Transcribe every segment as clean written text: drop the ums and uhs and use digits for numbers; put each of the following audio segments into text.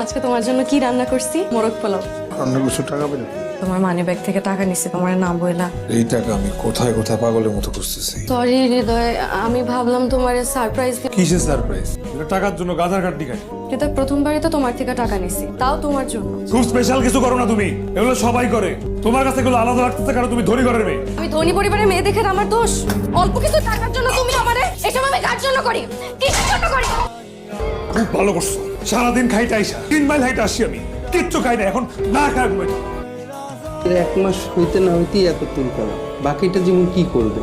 আজকে তোমার জন্য কি রান্না করছি? মোরগ পোলাও। অন্য কিছু টাকা পেলে তোমার মানি ব্যাগ থেকে টাকা নিছি, তোমার না বইলা। এই টাকা আমি কোথায় কোথায় পাগলের মতো খুঁজতেছি। সরি হৃদয়, আমি ভাবলাম তোমার সারপ্রাইজ দিব। কিসের সারপ্রাইজ? এটা টাকার জন্য গাধার কাটনি খাই। হৃদয়, প্রথমবারই তো তোমার থেকে টাকা নিছি, তাও তোমার জন্য। খুব স্পেশাল কিছু করো না তুমি, এগুলো সবাই করে। তোমার কাছে এগুলো আলাদা লাগতেছে কারণ তুমি ধনী ঘরের মেয়ে। আমি ধনী পরিবারের মেয়ে দেখে আমার দোষ? অল্প কিছু টাকার জন্য তুমি আমারে এসব আমি কার জন্য করি? কিসের জন্য করি? খুব ভালো করছো। সারাদিন খাইতে আইসা 3 মাইল হাইটে আসছি আমি, কিচ্ছু খাই না, এখন না খাই ঘুমাই। 1 মাস হইতে না হইতেই এত তুল করা, বাকিটা জীবন কি করবে?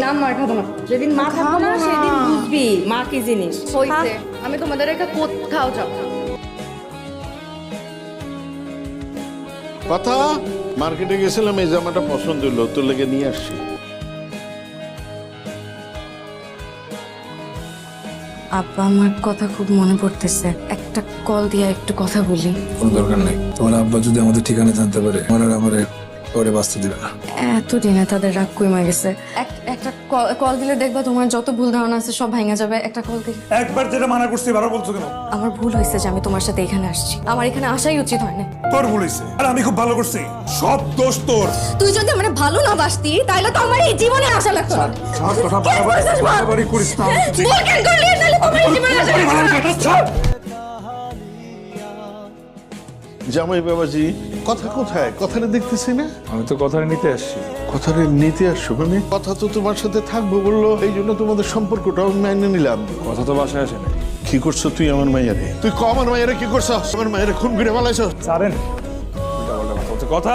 নাম মার খাবো না। যেদিন মা থাকবো না সেদিন বুঝবি মা কি জিনিস। হইছে, আমি তোমাদের একটা কোথাও যাব না। কথা মার্কেটে গেছিলাম, এই জামাটা পছন্দ হলো, তোর লেগে নিয়ে আসছি। আব্বা, আমার কথা খুব মনে পড়তেছে, একটা কল দিয়ে একটু কথা বলি। কোনো দরকার নেই। তোমার আব্বা যদি আমাদের ঠিকানা জানতে পারে, আমার আর আমারে পরে বাঁচতে দিবে না। এতদিনে তাদের রাগ কমে গেছে। একটা কল দিলে দেখবা তোমার যত ভুল ধারণা আছে সব ভেঙে যাবে। একটা কল দিলে। একবার যেটা মানা করছি বারবার বলছো কেন? আমার ভুল হয়েছে যে আমি তোমার সাথে এখানে আসছি, আমার এখানে আসাই উচিত হয় না। তোর ভুল হয়েছে, আর আমি খুব ভালো করছি। সব দোষ তোর। তুই যদি আমার ভালো না বাসতি তাহলে তো আমার এই জীবনে আসা লাগতো না। সব কথা বাড়াবাড়ি করিস না। ভুল কেন করলি? তাহলে তোমার এই জীবনে আসা লাগতো না। জামাই বাবাজি, কথা কোথায়? কথাটা দেখতেছি না। আমি তো কথা নিতে আসছি। কথাটা নিতে আসছো মানে? কথা তো তোমার সাথে থাকবো বললো, এই জন্য তোমাদের সম্পর্কটা আমি মেনে নিলাম। কথা তো বাসায় আসে না। কি করছো তুই আমার মাইয়ারে? তুই আমার মাইয়ারে কি করছো? আমার মাইয়ারে খুন করে ফেলাইছো। জানেন কথা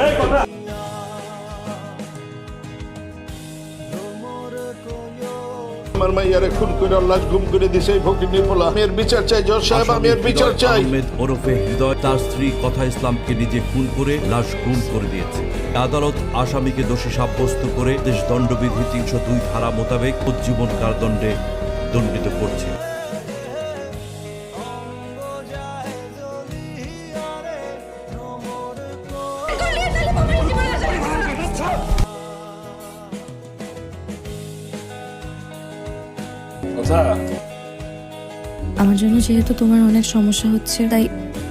এই কথা আমার মাইয়ারে খুন করে লাশ গুম করে দিছে এই ফকিন্নি পোলা। আমি এর বিচার চাই জজ সাহেব, আমি এর বিচার চাই। আহমেদ ওরফে হৃদয় তার স্ত্রী কথা ইসলামকে নিজে খুন করে লাশ গুম করে দিয়েছে। আদালত আসামিকে দোষী সাব্যস্ত করে দেশ দণ্ডবিধি 302 ধারা মোতাবেক উজ্জীবন কারাদণ্ডে দণ্ডিত করছে। কথা আমার জন্য যেহেতু তোমার অনেক সমস্যা হচ্ছে, তাই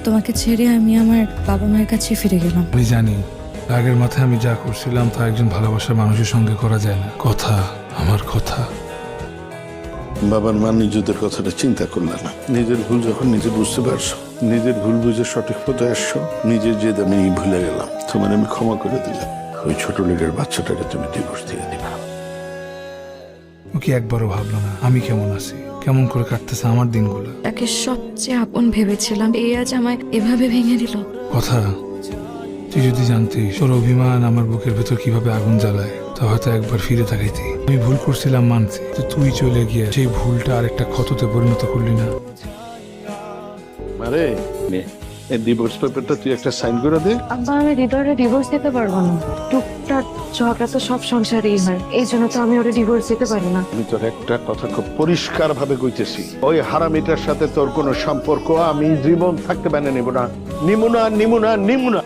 তোমাকে ছেড়ে আমি আমার বাবা মায়ের কাছে ফিরে গেলাম। আমি জানি রাগের মাথায় আমি যা করছিলাম তা একজন ভালোবাসার মানুষের সঙ্গে করা যায় না। কথা, আমার কথা। বাবার মা নিজেদের কথাটা চিন্তা করলে না। নিজের ভুল যখন নিজে বুঝতে পারছো, নিজের ভুল বুঝে সঠিক পথে আসছো, নিজের জেদ আমি ভুলে গেলাম। তোমার আমি ক্ষমা করে দিলাম। ওই ছোট লেগের বাচ্চাটাকে তুমি ডিভোর্স দিয়ে দিবা। ও কি একবারও ভাবলো না আমি কেমন আছি, কেমন করে কাটতেছে আমার দিনগুলো। তাকে সবচেয়ে আপন ভেবেছিলাম, এই আজ আমায় এভাবে ভেঙে দিল। কথা, তুই যদি জানতিস তোর অভিমান আমার বুকের ভেতর কিভাবে আগুন জ্বালায়, তা হয়তো একবার ফিরে তাকাইতি। আমি ভুল করছিলাম মানছি, তো তুই চলে গিয়ে সেই ভুলটা আরেকটা ক্ষততে পরিণত করলি না। আরে এই ডিভোর্স পেপারটা তুই একটা সাইন করে দে। আব্বা, আমি হৃদয়ের ডিভোর্স দিতে পারবো না। টুকটাক ঝগড়া তো সব সংসারেই হয়, এই জন্য তো আমি ওরে ডিভোর্স দিতে পারি না। আমি তোর একটা কথা খুব পরিষ্কার ভাবে কইতেছি, ওই হারামিটার সাথে তোর কোনো সম্পর্ক আমি জীবন থাকতে মেনে নেব না। নিমু না, নিমু না, নিমু না।